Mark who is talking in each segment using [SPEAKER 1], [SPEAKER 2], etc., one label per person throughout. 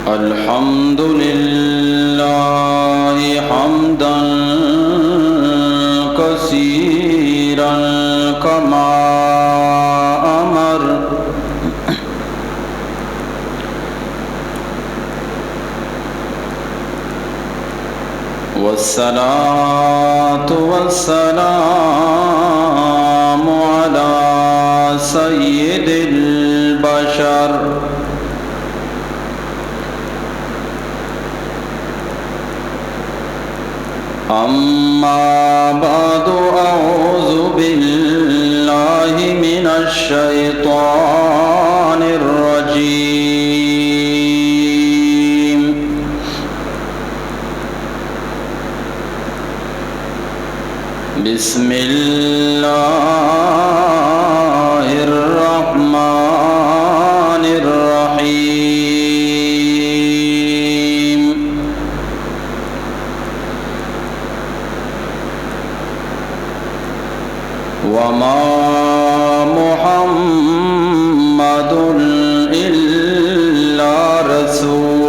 [SPEAKER 1] الحمد لله حمدا كثيرا كما أمر والصلاة والسلام على سيد البشر أما بعد أعوذ بالله من الشيطان الرجيم بسم الله الرحمن الرحيم وما محمد إلا رسول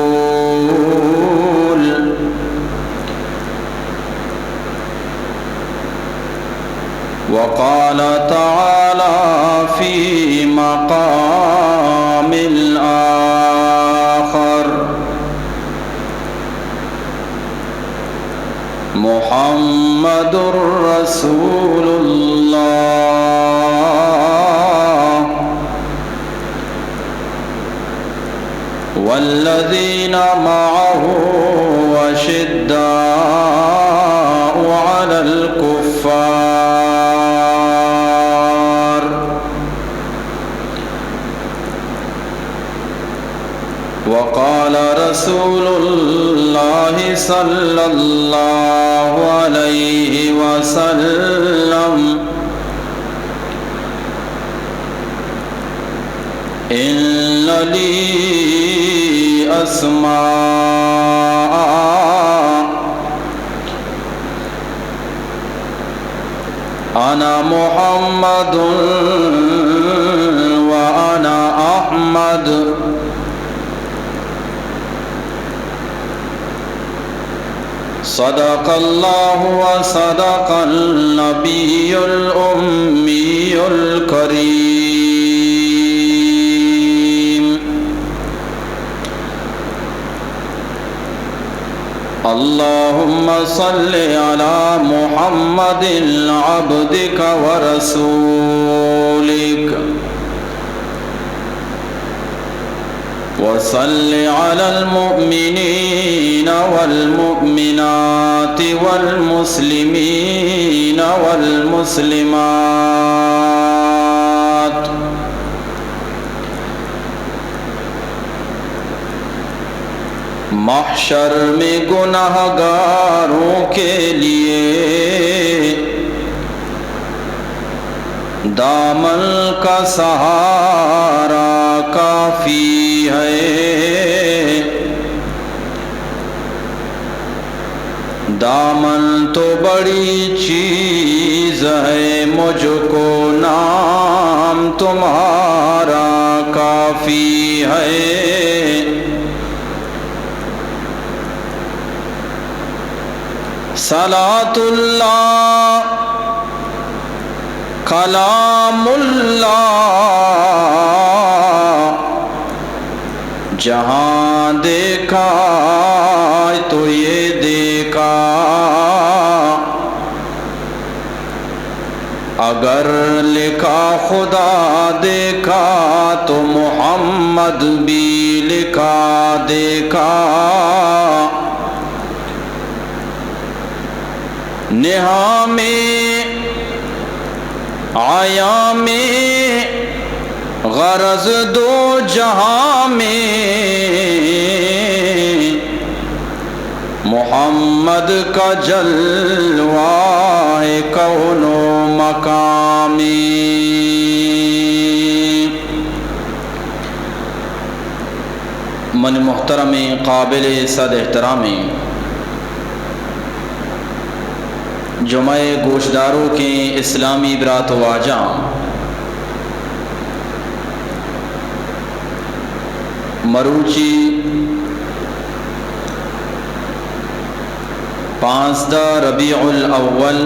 [SPEAKER 1] وقال تعالى في مقام آخر محمد رسول الله والذين معه أشداء على الكفار وقال رسول الله صلى الله عليه وسلم إن لي أسماء أنا محمد وأنا أحمد صدق الله وصدق النبي الأمي الكريم اللهم صل على محمد عبدك ورسولك وصل على المؤمنين والمؤمنات والمسلمين والمسلمات محشر میں گنہگاروں کے لیے دامن کا سہارا کافی ہے دامن تو بڑی چیز ہے مجھ کو نام تمہارا کافی ہے صلاۃ اللہ کلام اللہ جہاں دیکھا تو یہ دیکھا اگر لکھا خدا دیکھا تو محمد بھی لکھا دیکھا نہا میں آیا میں غرض دو جہاں میں محمد کا جلوہ ہے کون و مقامی من محترم قابل صد احترامی جمعہ گوشداروں کے اسلامی برات و واجاں مروچی 15 ربیع الاول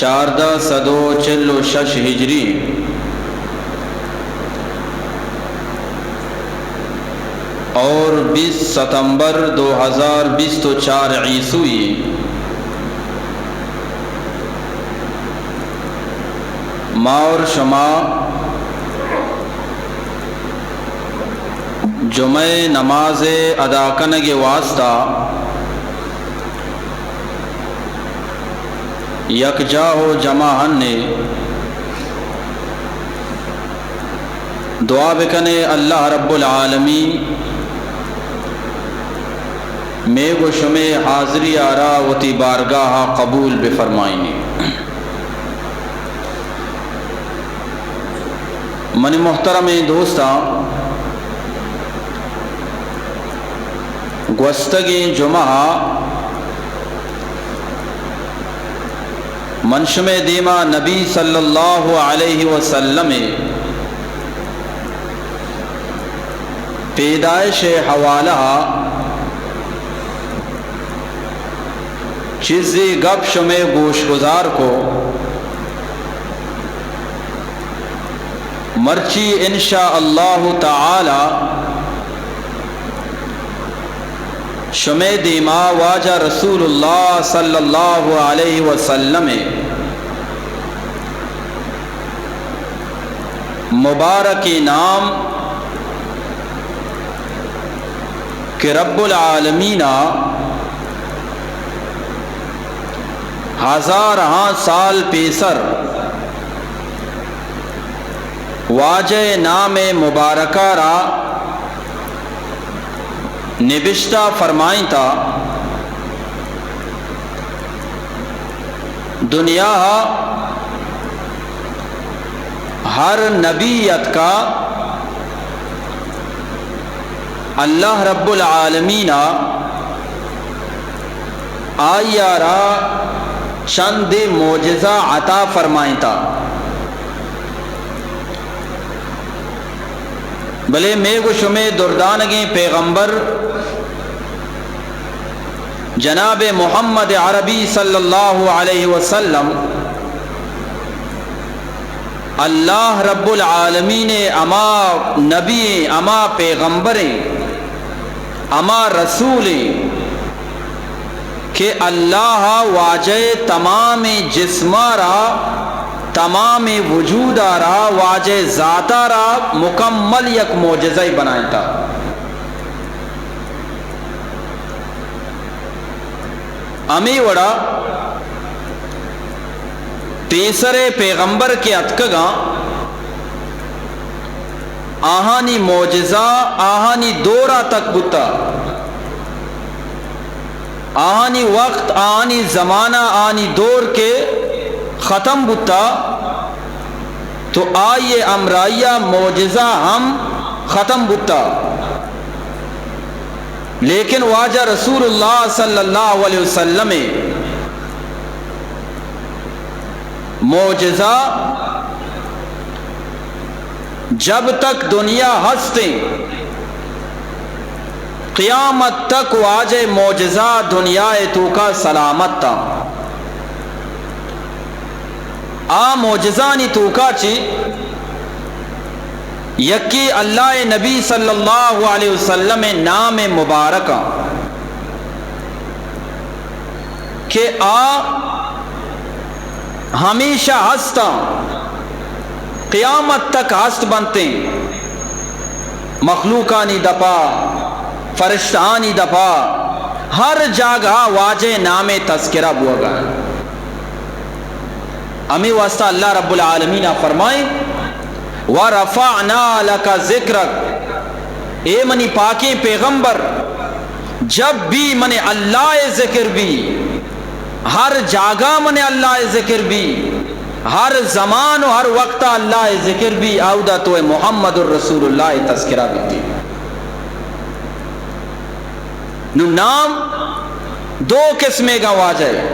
[SPEAKER 1] 1446 ہجری اور 20 ستمبر 2024 عیسوی ما اور شما جمعہ نماز ادا کرنے کے واسطہ یکجا ہو جمع نے دعا بکنے اللہ رب العالمین میں گو شمع حاضری آرا وتی بارگاہ قبول بفرمائنی۔ من محترم دوستاں، گوستگی جمعہ منشم دیما نبی صلی اللہ علیہ وسلم پیدائش حوالہ چیزی گپ شمع گوش گزار کو مرچی انشاءاللہ تعالی شمع دیما واجہ رسول اللہ صلی اللہ علیہ وسلم مبارکی نام کہ رب العالمین ہزارہاں سال پیسر واجہ نام مبارکہ را نبشتہ فرمائیں تا دنیا ہر نبیت کا اللہ رب العالمین آیارا چند معجزہ عطا فرمائیں تا، بلے میں گو شمع دردانگی پیغمبر جناب محمد عربی صلی اللہ علیہ وسلم اللہ رب العالمین اما نبی اما پیغمبر اما رسول کہ اللہ واجہ تمام جسمارا تمام وجود را واجہ ذاتہ را مکمل یک معجزہ بنائیں تا۔ امی وڑا تیسرے پیغمبر کے اتکگاں آہانی معجزہ آہانی دورہ تک بتا، آہانی وقت آہانی زمانہ آہانی دور کے ختم بتا تو آئیے امرائیہ معجزہ ہم ختم بتا، لیکن واجہ رسول اللہ صلی اللہ علیہ وسلم معجزہ جب تک دنیا ہستے قیامت تک واجہ معجزہ دنیا تو کا سلامت تا۔ آ معجزانی تو کا چی یکی اللہ نبی صلی اللہ علیہ وسلم نام مبارکہ کہ ہمیشہ ہستا قیامت تک ہست بنتے مخلوقانی دپا فرشتانی دپا ہر جگہ واجہ نام تذکرہ بوا گا۔ امی واسطہ اللہ رب العالمین فرمائیں وَرَفَعْنَا لَكَ ذِكْرَكَ، اے منی پاکی پیغمبر جب بھی منی اللہ ذکر بھی ہر جاگہ منی اللہ ذکر بھی ہر زمان و ہر وقت اللہ ذکر بھی آودہ تو محمد الرسول اللہ تذکرہ بھی تھی۔ نو نام دو قسمیں کا واجہ ہے،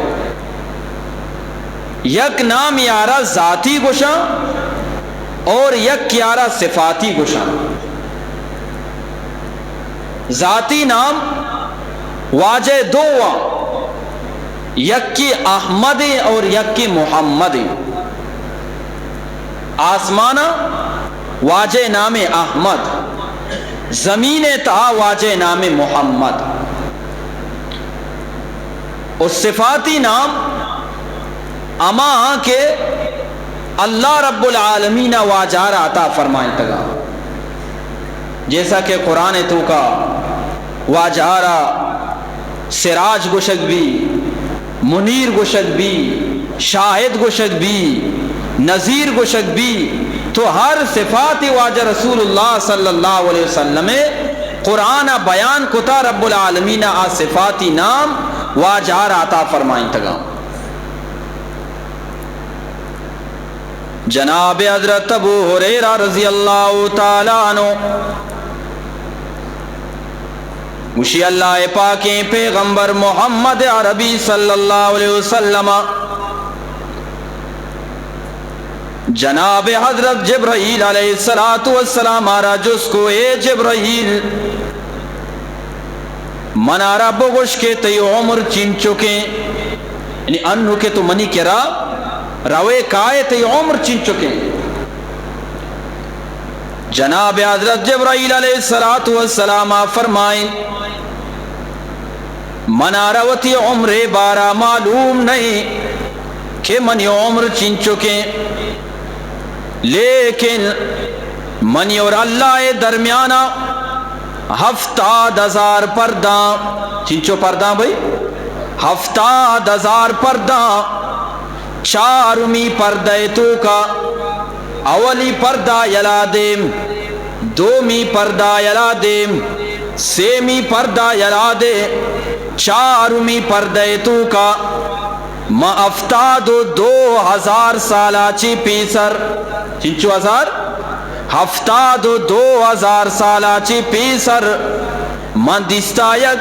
[SPEAKER 1] یک نام یارا ذاتی گوشا اور یک یارا صفاتی گوشا۔ ذاتی نام واجہ دو یک کی احمد اور یک کی محمد. آسمانہ واجہ نام احمد، زمین تا واجہ نام محمد. اور صفاتی نام اما کے اللہ رب العالمین واجار عطا فرمائیں تگا، جیسا کہ قرآن تو کا واجارہ سراج گشک بھی، منیر گشک بھی، شاہد گشک بھی، نذیر گشک بھی. تو ہر صفات واجہ رسول اللہ صلی اللہ علیہ وسلم قرآن بیان کتا رب العالمین آ صفاتی نام واجار عطا فرمائیں تگا. جناب حضرت ابو ہریرہ رضی اللہ تعالی عنہ مشی اللہ پاک پیغمبر محمد عربی صلی اللہ علیہ وسلم جناب حضرت جبرائیل علیہ السلام آرہ جس کو اے جبرائیل منارہ بگوش کے تی عمر چین چکے، یعنی انہوں کے تو منی کرا روے کائے تی عمر چین چکے. جناب حضرت جبرائیل علیہ السلام فرمائیں منارہ وتی عمر بارہ معلوم نہیں کہ منی عمر چین چکے، لیکن منی اور اللہ درمیانہ 70,000 پردہ چینچو پردہ بھئی 70,000 پردہ. چارمی پردہ تو کا اولی پردہ یلا دیم، دومی پردہ یلا دیم، سیمی پردہ یلا دے، چارمی پردہ تو کا ما افتاد 2000 سالہ چی پیسر چینچو 72,000 سالہ چی پیسر من دستایت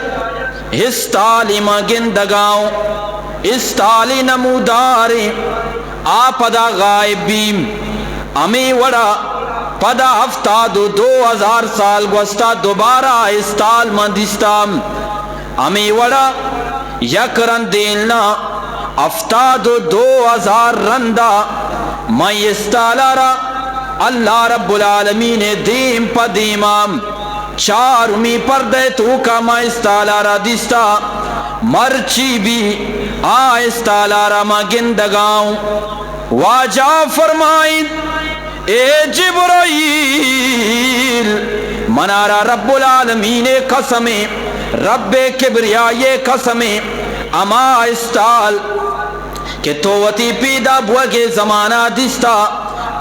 [SPEAKER 1] ہستالی ما گندگاؤں استالی نموداری آپدا غائب بیم امی وڑا پدا 72,000 سال گوستا دوبارہ استال من دستام امی وڑا یک رندیلنا 72,000 رندہ میں استالارا اللہ رب العالمین دیم پا دیمام چارمی پردے تو کا ما استالارا دستا مرچی بھی آ استالارا ما گندگاؤں. واجہ فرمائیں اے جبرائیل منارا رب العالمین قسمیں رب کبریائے قسمیں اما استال کہ توتی پیدا بوگے زمانہ دستا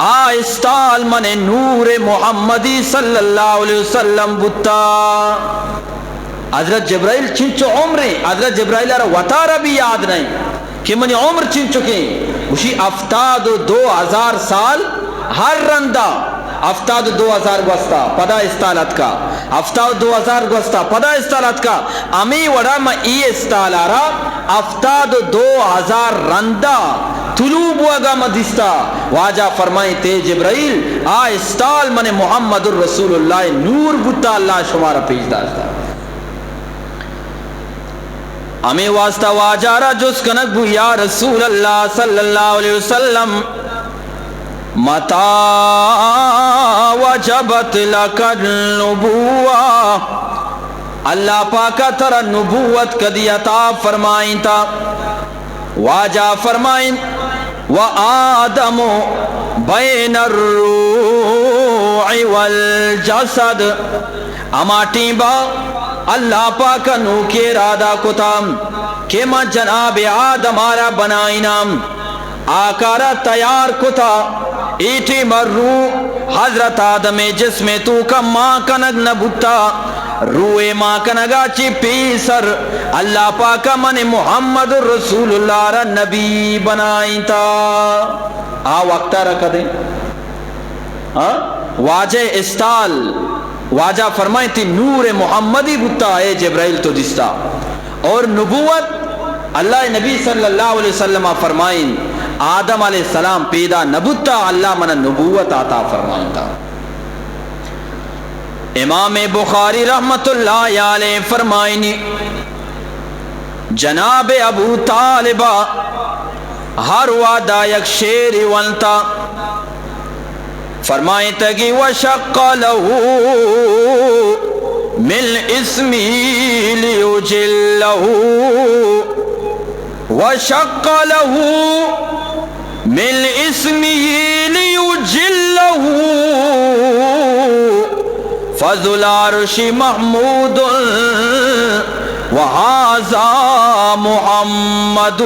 [SPEAKER 1] آ استال من نور محمدی صلی اللہ علیہ وسلم بتا. حضرت جبرائیل چنچو عمریں حضرت جبرائیل وطارہ بھی یاد نہیں کہ منی عمر چن چکے اسی 72,000 سال ہر رندہ 72,000 گوستا پدا استالت کا 72,000 گوستا پدا استالت کا امی وڑا ما ای استالارا 72,000 رندہ طلوب وگا مدستا. واجہ فرمائیں تے جبرائیل آ استال من محمد الرسول اللہ نور بتا اللہ شمارا پیش داشتا. ہمیں واسطہ واجارہ جس کنک بو یا رسول اللہ صلی اللہ علیہ وسلم متا وجبت لک النبوہ اللہ پاکا ترا نبوت کدی عطا فرمائیں تا. واجہ فرمائیں وآدم بین الروح والجسد اما ٹیمبا اللہ پاکا نو کے ارادہ کتام کہ ما جناب آدم آرہ بنائنام آکارہ تیار کتا ایٹی مرو حضرت آدم جس میں تو کا ماں کنگ نبوتا روئے ماں کنگا چی پیسر اللہ پاکا من محمد رسول اللہ را نبی بنائیں تا. وقتہ رکھا دیں واجہ استال واجہ فرمائیں تھی نور محمدی بتا اے جبرائیل تو دستا. اور نبوت اللہ نبی صلی اللہ علیہ وسلم فرمائیں آدم علیہ السلام پیدا نبوتا اللہ من نبوت عطا فرمائیں تا. امام بخاری رحمت اللہ علیہ فرمائنی جناب ابو طالبہ ہر وعدہ یک شیر ونتا فرمائیں تگی وشق لہو مل اسمی لیجلہو وشق لہو مل اسمی لیجلہو فذو العرش محمود وہذا محمد.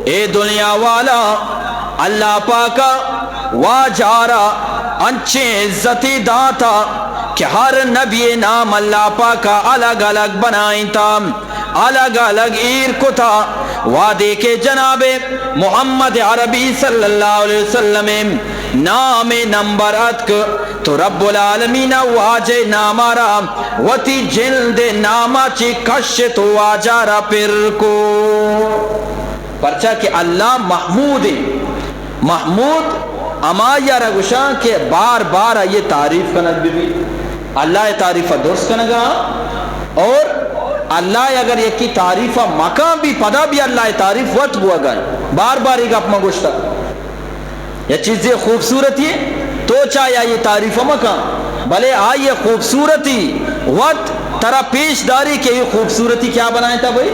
[SPEAKER 1] اے دنیا والا اللہ پاکا واجارا انچے عزتی داتا کہ ہر نبی نام اللہ پاکا الگ الگ بنائیں تا الگ الگ ایر کو تھا وعدے کے جناب محمد عربی صلی اللہ علیہ وسلم نام نمبر اتک تو رب العالمین واجے نامارا وتی جلد ناما چی کش تو واجارا پھر کو پرچا کہ اللہ محمود ہے. محمود اما یا رگشاں کے بار بار یہ تعریف کنگ بھی اللہ تعریف درست کنگا اور اللہ اگر یہ کی تعریف مقام بھی پدا بھی اللہ تعریف وقت بوا گئے بار بار ایک اپنا گوشتا یہ چیزیں خوبصورتی تو چاہیا یہ تعریف مقام بھلے آئیے خوبصورتی وقت ترا پیش داری کہ یہ خوبصورتی کیا بنائے تھا بھئی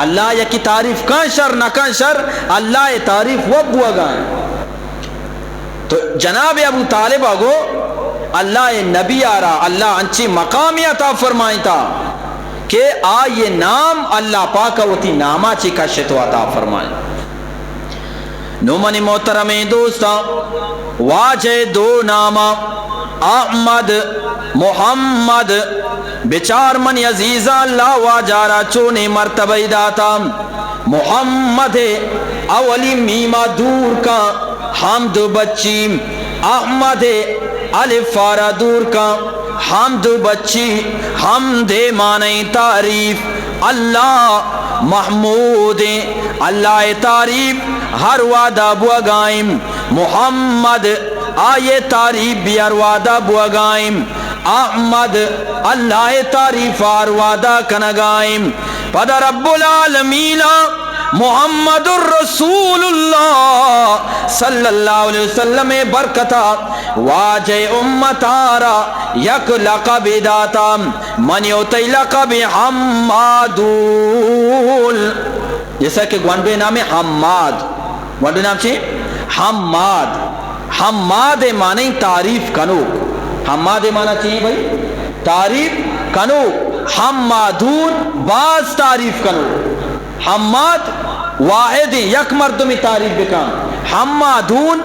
[SPEAKER 1] اللہ یا کی تعریف کان شر نہ کان شر اللہ تعریف وقت بوا گئے. تو جناب ابو طالب آگو اللہ نبی آرا اللہ انچی مقامی عطا فرمائیں تا کہ آئیے نام اللہ پاکا ہوتی ناما چی کشتو عطا فرمائیں. نومنی محترم دوستا واجہ دو ناما احمد محمد بچار من عزیزہ اللہ واجارا چونے مرتبہ داتا محمد اولی میمہ دور کا حمد بچی احمد الف فارا دور کا حمد بچی حمد معنی تعریف اللہ محمود اللہ تعریف ہر وعدہ بوگائم محمد آئے تعریف بھی ہر وعدہ بوگائم احمد اللہ تعریف ہر وعدہ کنگائم پد رب العالمین محمد الرسول اللہ صلی اللہ علیہ وسلم برکتا واجہ امتارا یک لقب داتا منیوتی لقب حمادول جیسا کہ گوانڈوے نام ہے حماد گوانڈوے نام چھے حماد حماد معنی تعریف کنو حماد معنی چاہیے بھائی تعریف کنو حمادون بعض تعریف کنو حماد واحد یک مردمی تعریف بکن حمادون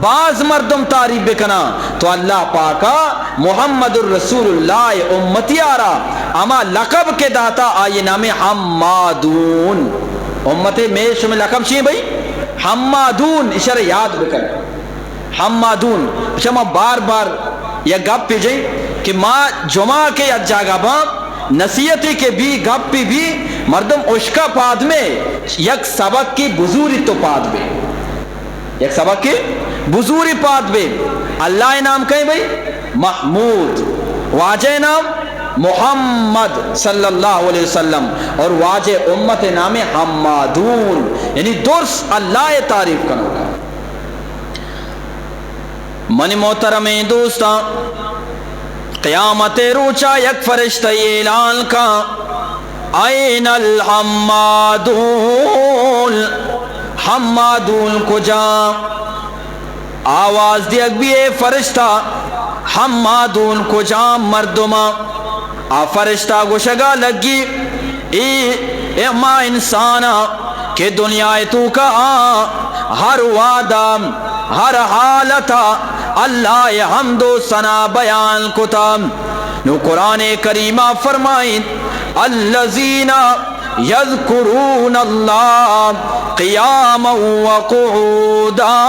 [SPEAKER 1] بعض مردم تعریف بکنا تو اللہ پاکا محمد الرسول اللہ امتی آرا اما لقب کے داتا آئیے نام حمادون امت میش میں لقب چاہیے بھائی حمادون اشارہ یاد بکن حمادون اچھا ماں بار بار یہ گپ پی جائیں کہ ماں جمعہ کے یا جاگا باں نصیحتی کے بھی گپ پی بھی مردم اشکا پاد میں یک سبق کی بزوری تو پاد میں یک سبق کی بزوری پاد میں اللہ نام کہیں بھئی محمود واجہ نام محمد صلی اللہ علیہ وسلم اور واجہ امت نام حمادون یعنی درست اللہ تعریف کرنا. منی محترم دوستا قیامت روچا یک فرشتہ اعلان کا این الحمادون حمادون کو جا آواز دیکھ بھی اے فرشتہ حمادون کو جا مردما آ فرشتہ گوشگا لگی اے ما انسانا کہ دنیا تو کا ہر وعدہ ہر حالتا اللہ حمد و ثنا بیان کتا نو قرآن کریمہ فرمائیں الذین یذکرون اللہ قیاما وقعودا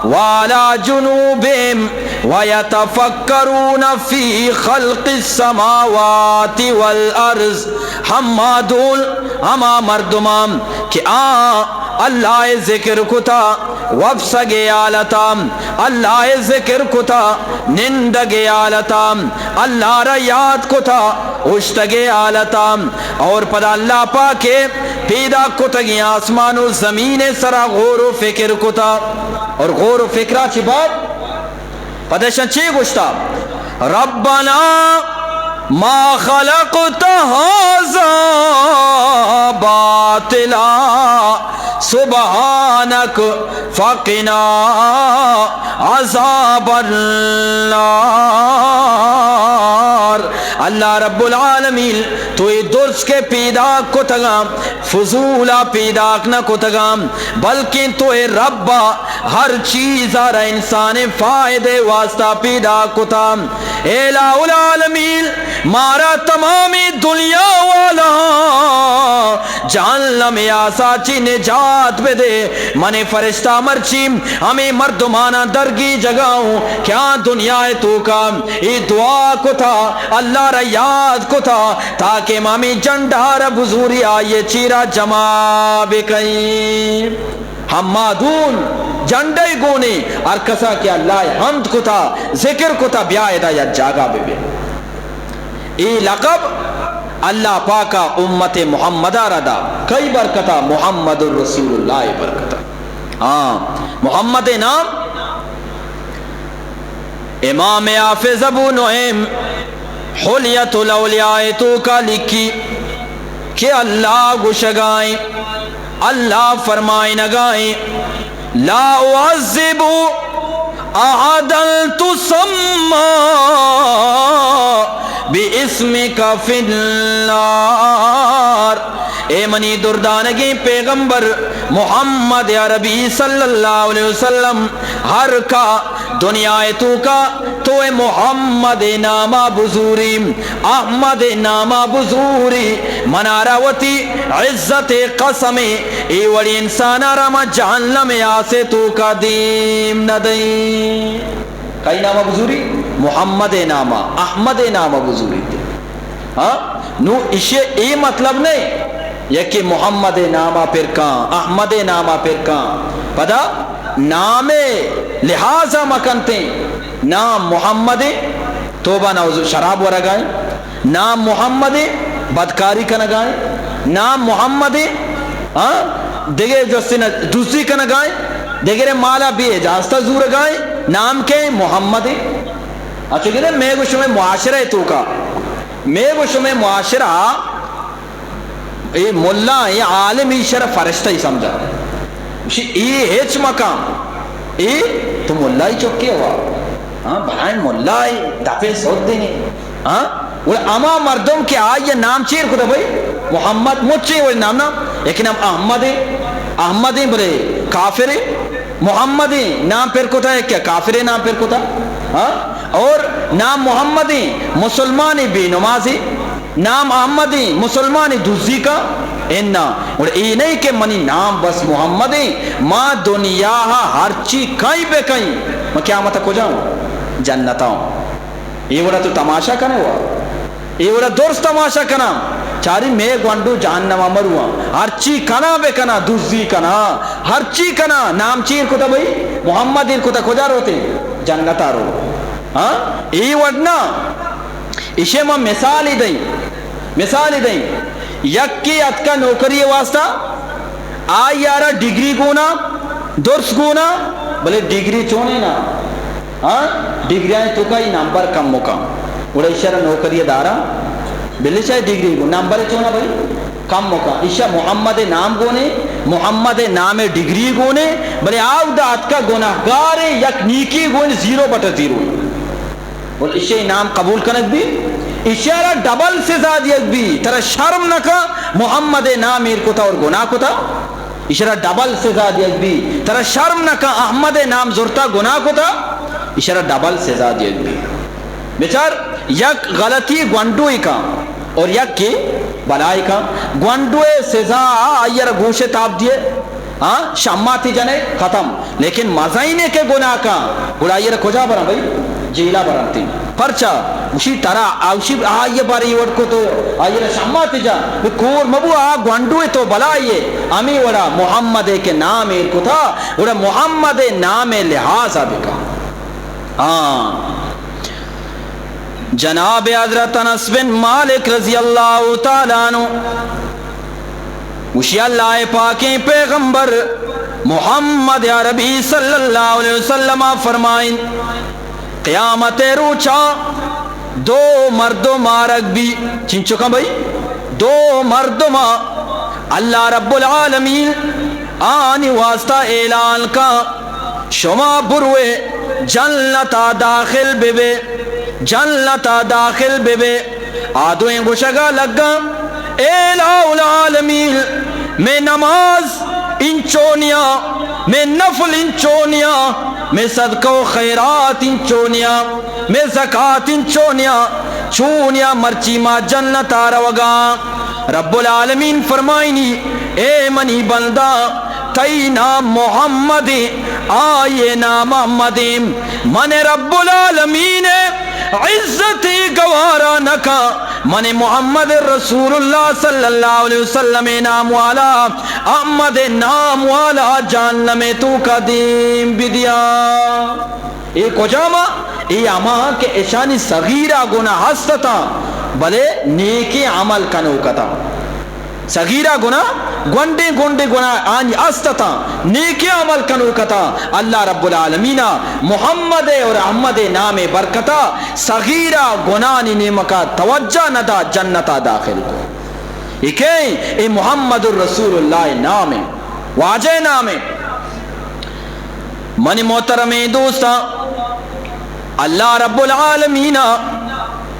[SPEAKER 1] وعلی جنوبہم ویتفکرون فی خلق السماوات والارض حمادون ہما مردمان کہ اللہ ذکر کتا وفسگ آلتام اللہ ذکر کتا نندگ آلتام اللہ را یاد کتا اشتگ آلتام اور پدا اللہ پاکے پیدا کتگی آسمان و زمین سرا غور و فکر کتا اور غور و فکرہ چی بات پدشن چی گوشتا ربنا ما خلقت هذا باطلا سبحانک فقنا عذاب النار اللہ رب العالمین تو یہ درس کے پیدا کتگا فضولا پیدا نہ کتگا بلکہ تو یہ ربا ہر چیز آرہ انسان فائدے واسطہ پیدا کتا الہ العالمین مارا تمامی دنیا والا جہنم آسا چی نجات بے دے من فرشتہ مرچیم ہمیں مردمانہ درگی جگاؤں کیا دنیا تو کا ای دعا کو تھا اللہ را یاد کو تھا تاکہ مامی جنڈار بزوری آئیے چیرا جمع بکئی ہم مادون جنڈے گونے ارکسا کیا اللہ حمد کو تھا ذکر کو تھا بیائدہ یا جاگا بے بے ای لقب اللہ پاکا امت محمدہ ردا کئی برکتا محمد الرسول اللہ برکتا محمد نام امام حافظ ابو نعیم حلیت الاولیاء تو کا لکھی کہ اللہ گشگائیں اللہ فرمائیں نگائیں لا اعذب احدا تسمى بِاسْمِكَ فِي النَّارِ اے منی دردانگی پیغمبر محمد عربی صلی اللہ علیہ وسلم ہر کا دنیا تو کا تو محمد نامہ بزوری احمد نامہ بزوری مناراوتی عزت قسم ای وڑی انسان رام جہنم آسے تو کا دیم ندیں کئی نامہ بزوری محمد نامہ احمد نامہ بزوری تھے نو اسے ای مطلب نہیں یہ کہ محمد نامہ پھر کان احمد نامہ پھر کان پدا نام لہذا مکنتے نام محمد توبہ نوزو شراب ورگائیں نام محمد بدکاری کا نگائیں نام محمد دیگر جو دوسری کا نگائیں دیگر مالا بھی اجازتہ زور گائیں نام کے محمد اچھا کہ میں گوشو میں معاشرہ تو کا میں گوشو میں معاشرہ یہ ملا یہ عالم ہی شرف فرشتہ ہی سمجھا یہ ہیچ مقام یہ تو ملا ہی چکے ہوا بھائن ملا ہی دفعہ سوچ دینے وہ اما مردم کے آئی یہ نام چیر کو تھا بھائی محمد مجھے وہ نام نام لیکن ہم احمد ہیں بلے کافر محمد نام پھر کو تھا کیا کافر نام پھر کو تھا اور نام محمد مسلمانی بے نمازی نام احمدی مسلمانی دوسری کا اننا اور یہ نہیں کہ منی نام بس محمد ماں دنیا ہر چیز کہیں بے کہیں میں قیامت کو جاؤں جنتا ہوں یہ بڑا تو تماشا کنے ہوا یہ بڑا درست تماشا کنا چاری میں گوانڈو جہنم مروا ہر چیز کنا بے کنا دوسری کنا ہر چیز کنا نام چیر کو تھا بھائی محمد کو تھا کھجا روتے جنتا رو یہ وڈنا اسے میں مثال ہی دیں یک کی اتکا نوکری واسطہ آئی یارا ڈگری گونا درس گونا بلے ڈگری چونے نا ڈگری آئیں تو کئی نمبر کم مکام اوڑا اشارہ نوکری دارا بلے چاہے ڈگری گو نمبر چونا بھائی کم مکام اشارہ محمد نام گونے محمد نام ڈگری گونے بلے آو دا اتکا گناہ گارے یک نیکی گونے 0/0 اور اسے نام قبول کنک بھی اشارہ ڈبل سزا دیت بھی ترہ شرم نہ کا محمد نام ایر کو تھا اور گناہ کو تھا اشارہ ڈبل سزا دیت بھی ترہ شرم نہ کا احمد نام زرتا گناہ کو تھا اشارہ ڈبل سزا دیت بھی بیچار یک غلطی گوانڈوئی کا اور یک کی بلائی کا گوانڈوئے سزا آئیر گوشے تاب دیے شماتی جنے ختم لیکن مزائنے کے گناہ کا بڑھائیر کھجا برا بھائی جیلا برانتی پرچا اسی طرح اوشی آئیے باری وڑ کو تو آئیے شمع تجا کور مبو آ گوانڈوے تو بلائیے امی وڑا محمد کے نام کو تھا وڑا محمد نام لحاظہ بکا. جناب حضرت انس بن مالک رضی اللہ تعالیٰ عنہ وشی اللہ پاک پیغمبر محمد عربی صلی اللہ علیہ وسلم فرمائیں قیامت روچا دو مردم آرگ بھی چن چکا بھائی دو مردم اللہ رب العالمین آنی واسطہ اعلان کا شما بروے جنتا داخل بے جنتا داخل بے آدویں گوشگا لگا الہ العالمین میں نماز انچونیا میں نفل انچونیا میں صدقہ و خیرات انچونیا میں زکاة انچونیا چونیا مرچی ما جنت آروگا. رب العالمین فرمائنی اے منی بندہ تی نام محمد آئے نام محمد من رب العالمین عزتی گوارا نکا من محمد رسول اللہ صلی اللہ علیہ وسلم نام والا احمد نام والا جہنم تو قدیم بدیا. ایک کجاما ای اما کے اشانی صغیرہ گناہ ہستتا بلے نیکی عمل کنو کتا صغیرہ گناہ گونڈے گونڈے گناہ آنی استتا نیکی عمل کنو کتا اللہ رب العالمین محمد اور احمد نام برکتا صغیرہ گناہ نیمکا توجہ ندا جنتا داخل کو. اے محمد الرسول اللہ نام واجہ نام من محترم دوستا اللہ رب العالمین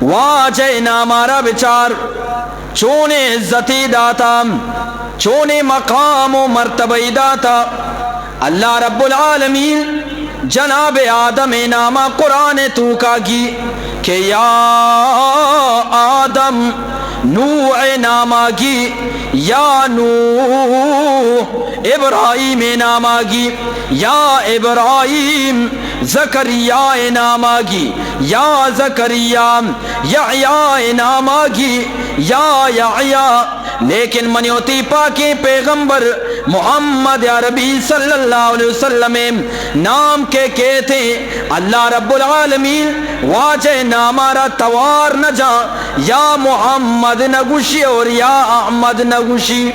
[SPEAKER 1] واجہ نامارا بچار چونے عزتی داتا چونے مقام و مرتبہ داتا. اللہ رب العالمین جناب آدم نامہ قرآن تو کا گی کہ یا آدم نوح نامہ گی یا نوح ابراہیم نامہ گی یا ابراہیم زکریہ نامہ گی یا زکریہ یحییٰ نامہ گی یا یحییٰ. لیکن منیوتی پاکی پیغمبر محمد عربی صلی اللہ علیہ وسلم نام کے کہتے اللہ رب العالمین واجہ نامارا توار نہ جا یا محمد نگوشی اور یا احمد نگوشی.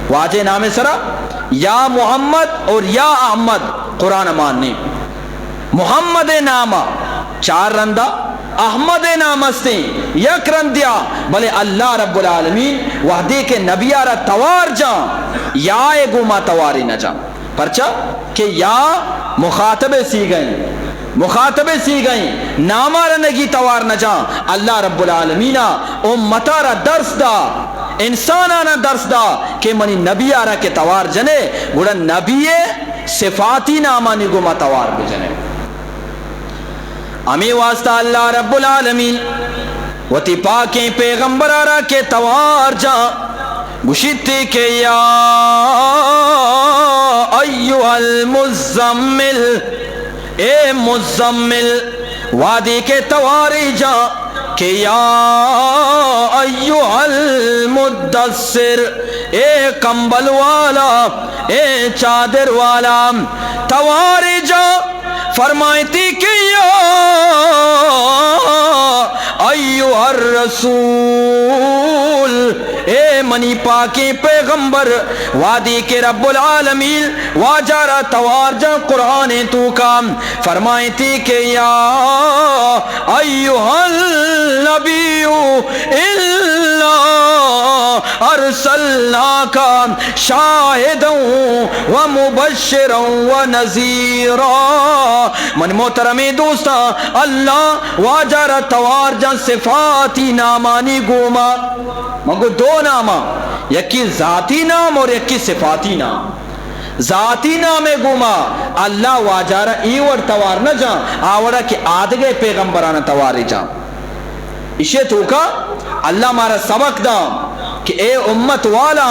[SPEAKER 1] واجہ نام سرا یا محمد اور یا احمد قرآن ماننے محمد نامہ چار رندہ احمد نام استے یک رندیا بلے اللہ رب العالمین وحدے کے نبی آرہ توار جان یا گوما تواری نہ جان پرچا کہ یا مخاطب سی گئیں مخاطبے سی گئیں نامارا نگی توار نہ جان. اللہ رب العالمین امتارا درس دا انسانانا درس دا کہ منی نبی آرہ کے توار جنے گوڑا نبی صفاتی ناما نگو ما توار بجنے. امی واسطہ اللہ رب العالمین وتی پاکیں پیغمبر آرہ کے توار جا گشتی کہ یا ایوہ المزمل اے مزمل وادی کے تواری جا کہ یا ایوہ المدثر اے کمبل والا اے چادر والا تواری جا فرمائیتی کہ یا ایوہ الرسول اے منی پاکی پیغمبر وادی کے رب العالمین واجارہ توار جا قرآن تو کام فرمائیتی کہ یا ایوہ النبی اللہ ارسلناکا شاہدا و مبشرا و نذیرا. من محترمی دوستا اللہ واجارہ توار جا صفاتی نامانی گوما مگو دو ناما یکی ذاتی نام اور یکی صفاتی نام. ذاتی نام گوما اللہ واجارہ ایور توار نہ جا آورا کہ آدھگے پیغمبرانہ تواری جا. اسے تو کا اللہ مارا سبق دا کہ اے امت والا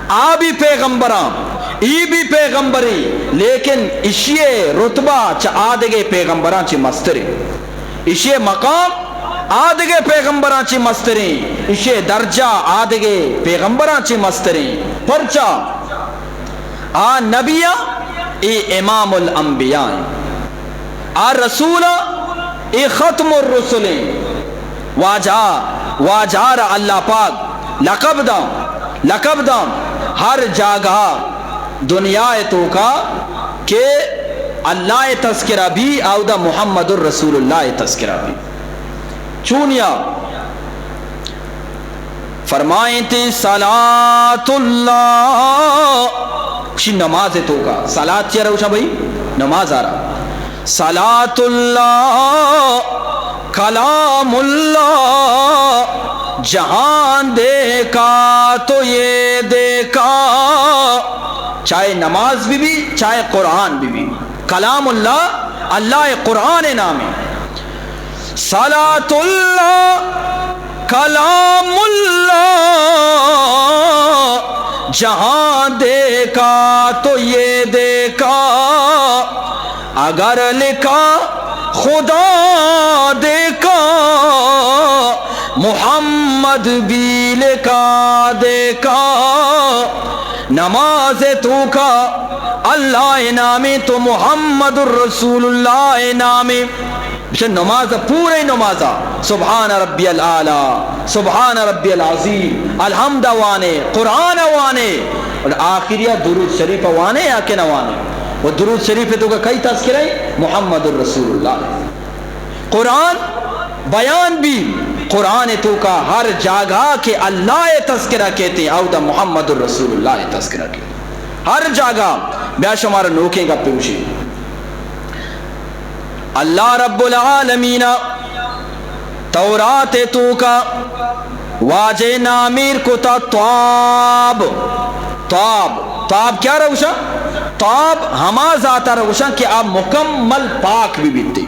[SPEAKER 1] آبی پیغمبران ای بھی پیغمبری لیکن اشیے رتبہ چا آدھگے پیغمبران چی مستری، اشیے مقام آدھگے پیغمبران چی مستری، اشیے درجہ آدھگے پیغمبران چی مستری، پرچا آ نبیہ ای امام الانبیاء، آ رسولہ ای ختم الرسل، واجار اللہ پاک لقب دا ہر جاگہ دنیا تو کا کہ اللہ تذکرہ بھی او دا محمد الرسول اللہ تذکرہ بھی چونیا فرمائیں تی صلاۃ اللہ کشی نماز تو کا صلاۃ چیئے روشا بھئی نماز آ رہا صلاۃ اللہ کلام اللہ جہان دیکھا تو یہ دیکھا، چاہے نماز بھی چاہے قرآن بھی کلام اللہ، اللہ قرآن نام ہے، صلاۃ اللہ کلام اللہ جہاں دیکھا تو یہ دیکھا، اگر لکھا خدا دیکھا محمد بھی لکھا دیکھا، نماز تو کا اللہ نامی تو محمد الرسول اللہ نامی، نماز پورے نماز سبحان ربی العالی سبحان ربی العظیم الحمد وانے قرآن وانے اور آخریہ درود شریف وانے یا کہ نوانے، وہ درود شریف تو کا کئی تذکرہ ہے محمد الرسول اللہ، قرآن بیان بھی قرآن تو کا ہر جگہ کہ اللہ تذکرہ کہتے ہیں او دا محمد الرسول اللہ تذکرہ کہتے ہیں، ہر جگہ بیا شمار نوکیں گا پیوشی اللہ رب العالمین تورات تو کا واجہ نامیر کو تا تواب کیا روشا؟ تواب ہما ذاتا روشا کہ آپ مکمل پاک بھی بیتے،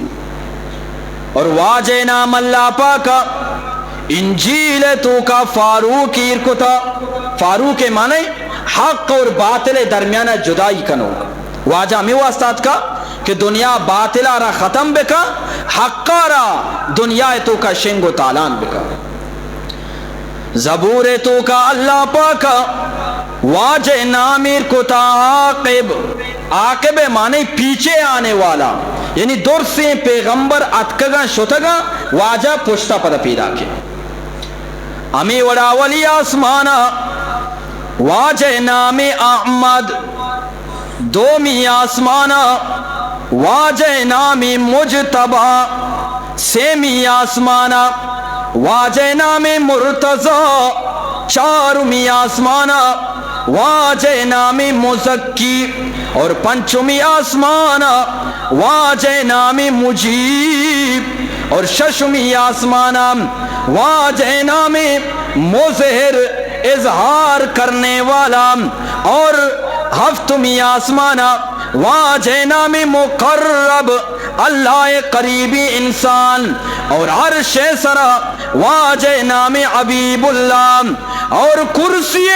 [SPEAKER 1] اور واجہ نام اللہ پاکا انجیل تو کا فاروق ایر کو تا، فاروق معنی حق اور باطل درمیانہ جدائی کنو، واجہ میں واسطات کا کہ دنیا باطلہ را ختم بکا، حقا را دنیا تو کا شنگ و تالان بکا، زبور تو کا اللہ پاکا واجہ نامیر کو تا عاقب معنی پیچھے آنے والا، یعنی دور سے پیغمبر اتکگا شتگا واجہ پشتا پدا پیدا کے، امی وڑا ولی آسمانا واجہ نام احمد، دومی آسمانا واجہ نام مجتبہ، سیمی آسمانا واجہ نام مرتضی، چارمی آسمانا واجہ نام مزکی، اور پنچمی آسمانا واجہ نام مجیب، اور ششمی آسمانا واجہ نام مظہر اظہار کرنے والا، اور ہفتمی آسمانا واجہ نام مقرب اللہ قریبی انسان، اور عرش سرا واجہ نام حبیب اللہ، اور کرسی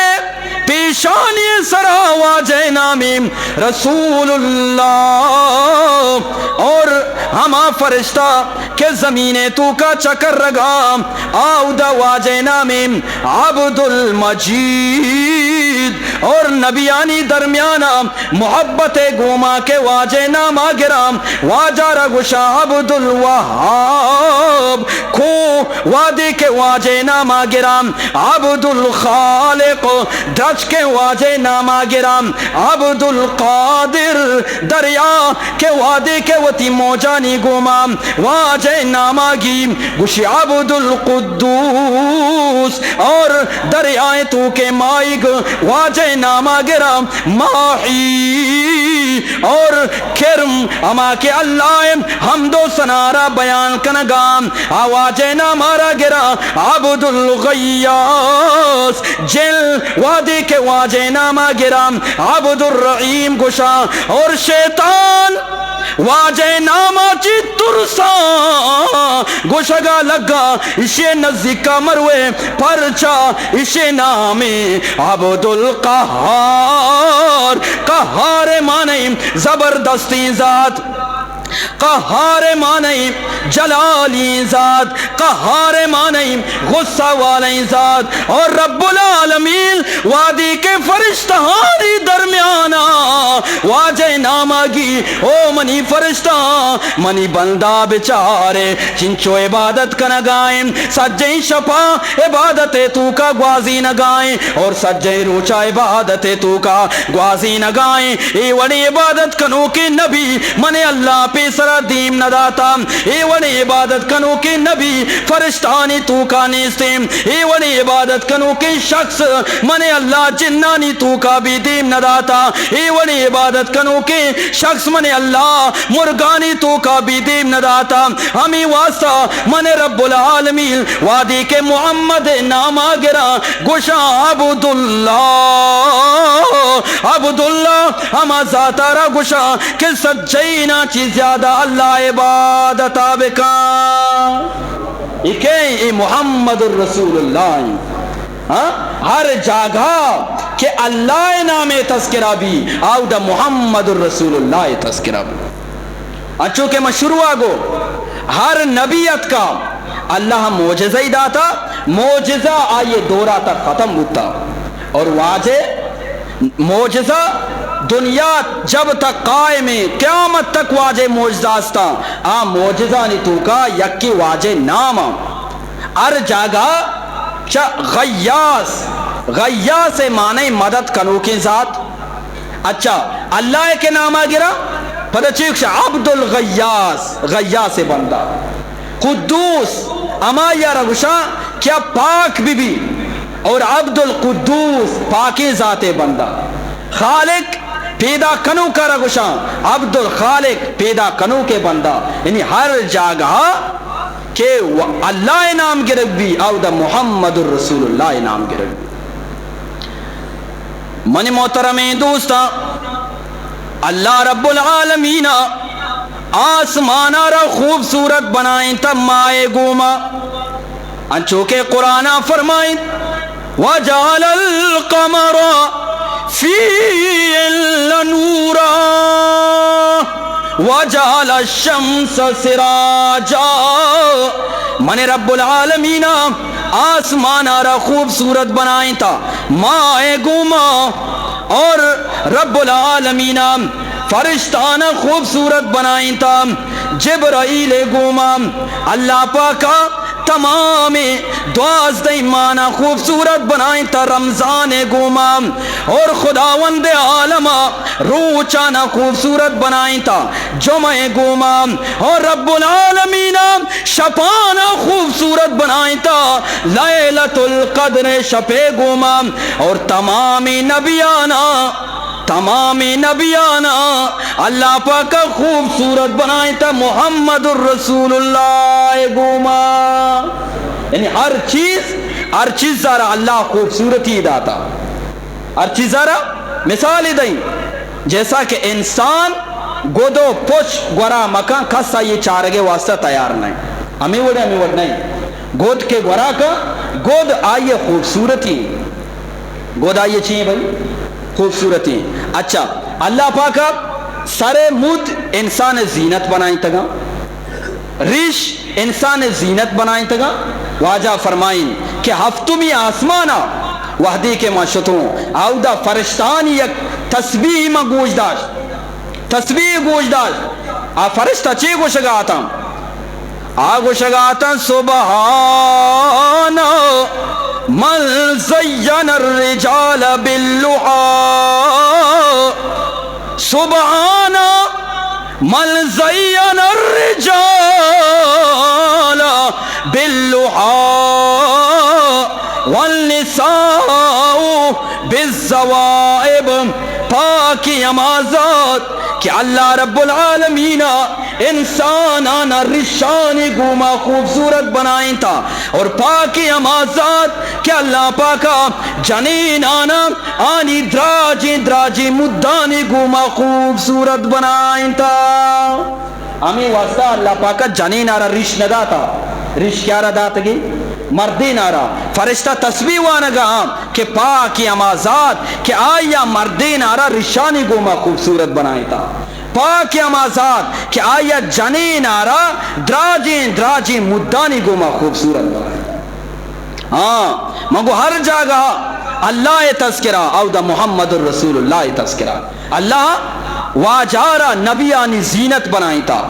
[SPEAKER 1] پیشانی سرا واجہ نام رسول اللہ، اور ہما فرشتہ کہ زمین تو کا چکر رگا آو دا واجہ نام عبد المجید، اور نبیانی درمیانا محبت گوما کے واجہ نام گرام واجہ رگشا عبد الوہاب، کو وادی کے واجہ نام گرام عبد الخالق، ڈچ کے واجہ نام گرام عبد القادر، دریا کے وادی کے وتی موجانی گوما واجہ نام گیم گوشی عبد القدوس، اور دریائے تو کے مائگ واجہ نام گرام ماہی، اور کرم اما کے اللہ حمد و سنارا بیان کنگام واجہ نام گرا عبد الغیاس، جل وادی کے واجہ نام گرام عبد الرحیم گشا، اور شیطان واجہ ناماچی ترسا گوشگا لگا اسے نزدیکا مروے پرچا اسے نام عبد القہار قہار مانے زبردستی ذات قہار مانے جلالی ذات قہار مانے غصہ والی ذات اور رب العالمین وادی کے فرشتہاری درمیانا واجہ نامگی او منی فرشتہ منی بندہ بچارے چنچو عبادت کا نگائیں سجیں شپا عبادت تو کا گوازی نگائیں اور سجیں روچا عبادت تو کا گوازی نگائیں ای وڑی عبادت کنو کے نبی من اللہ پہ سرا دیم نداتا ای وڑی عبادت کنو کے نبی فرشتانی تو کا نیستیم ای وڑی عبادت کنو کے شخص من اللہ جنانی تو کا بھی دیم نداتا ای وڑی عبادت کنو کے شخص من اللہ مرگانی تو کا بھی دیم نداتا ہمیں واسطہ من رب العالمین وادی کے محمد نامہ گرا گوشا عبداللہ ہما ذاتارا گوشا کہ سجینا چیز زیادہ اللہ عبادت آبکا اے محمد الرسول اللہ ہر جاگہ کہ اللہ نام تذکرہ بھی آو دا محمد الرسول اللہ تذکرہ بھی اچھو کہ مشروع آگو ہر نبیت کا اللہ معجزہ ہی داتا معجزہ آئیے دورہ تک ختم ہوتا اور واجہ معجزہ دنیا جب تک قائم ہے قیامت تک واجہ معجزہ استا معجزہ نہیں تو کا یکی واجہ نام ہر جگہ غیاس معنی مدد کنو کی ذات اچھا اللہ کے نامہ گرا پتہ چیک عبد الغیاس غیاس بندہ قدوس اما یا رگشا کیا پاک بی اور عبد القدوس پاکی ذات بندہ خالق پیدا کنو کا رگشا عبد الخالق پیدا کنو کے بندہ یعنی ہر جگہ کہ اللہ نام گرگ بھی او دا محمد الرسول اللہ نام گرگ بھی منی محترم دوستا اللہ رب العالمین آسمانا را خوبصورت بنائیں تب مائے گوما انچو کے قرآن فرمائیں وَجَعَلَ الْقَمَرَ فِيهِ نُورًا وَجَعَلَ الشَّمْسَ سِرَاجًا من رب العالمین آسمان را خوبصورت بنائیں تا مائے گوما اور رب العالمین فرشتانہ خوبصورت بنائیں تا جبرائیل گوما اللہ پاکا تمام دوازدہ معنی خوبصورت بنائیں تا رمضان گوما اور خداوند عالم روچانا خوبصورت بنائیں تا جمعہ گوما اور رب العالمین شپانا خوبصورت بنائیں تا لیلۃ القدر شپے گوما اور تمام نبیانا اللہ پاک خوبصورت بنائیں تا محمد الرسول اللہ گوما یعنی ہر چیز ذرا اللہ خوبصورتی داتا ہر چیز ذرا مثال دیں جیسا کہ انسان گودو پوچھ گورا مکان کسا یہ چارگے واسطہ تیار نہیں ہمیں وڑ نہیں گود کے گورا کا گود آئیے خوبصورتی گود آئیے چاہیے بھائی خوبصورتی اچھا اللہ پاکا سر مود انسان زینت بنائیں تگا ریش انسان زینت بنائیں تگا واجہ فرمائیں کہ ہفتمی آسمانا وحدی کے معشتوں آودہ فرشتانی یک تسبیح میں گوش داشت آ فرشتہ چی گوش گاتا سبحان من زین الرجال باللحا سبحان من زین الرجال باللحا والنساء بالزوائب پاکی امازات کہ اللہ رب العالمین انسانانہ رشانی گوما خوبصورت بنائیں تا اور پاکی امازات کہ اللہ پاکا جنینانا آنی دراجی مدانی گوما خوبصورت بنائیں تا ہمیں واسطہ اللہ پاکا جنینارا رش نداتا رش کیارا داتا گی مردی نارا فرشتہ تسبیح وانگا کہ پاکی امازات کہ آیا مردی نارا رشانی گوما خوبصورت بنائیں تا پاکی امازات کہ آیا جنین آرا دراجی مدانی گوما خوبصورت بنائیں تا ہاں مگو ہر جگہ اللہ تذکرہ او دا محمد الرسول اللہ تذکرہ اللہ واجارا نبیانی زینت بنائیں تا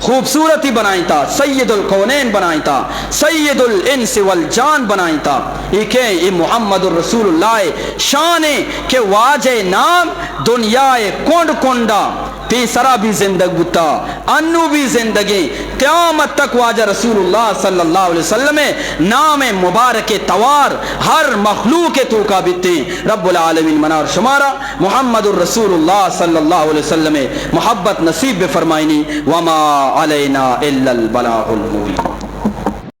[SPEAKER 1] خوبصورتی بنائیں تا سید القونین بنائیں تا سید الانس والجان بنائیں تا یہ محمد الرسول اللہ شان کہ واجہ نام دنیائے کنڈ کنڈا تیسرا بھی زندگ بتا انو بھی زندگی قیامت تک واجہ رسول اللہ صلی اللہ علیہ وسلم نام مبارک توار ہر مخلوق تو کا بیتے رب العالمین منار شمارا محمد الرسول اللہ صلی اللہ علیہ وسلم محبت نصیب فرمائنی وما علینا الا البلاغ المبین.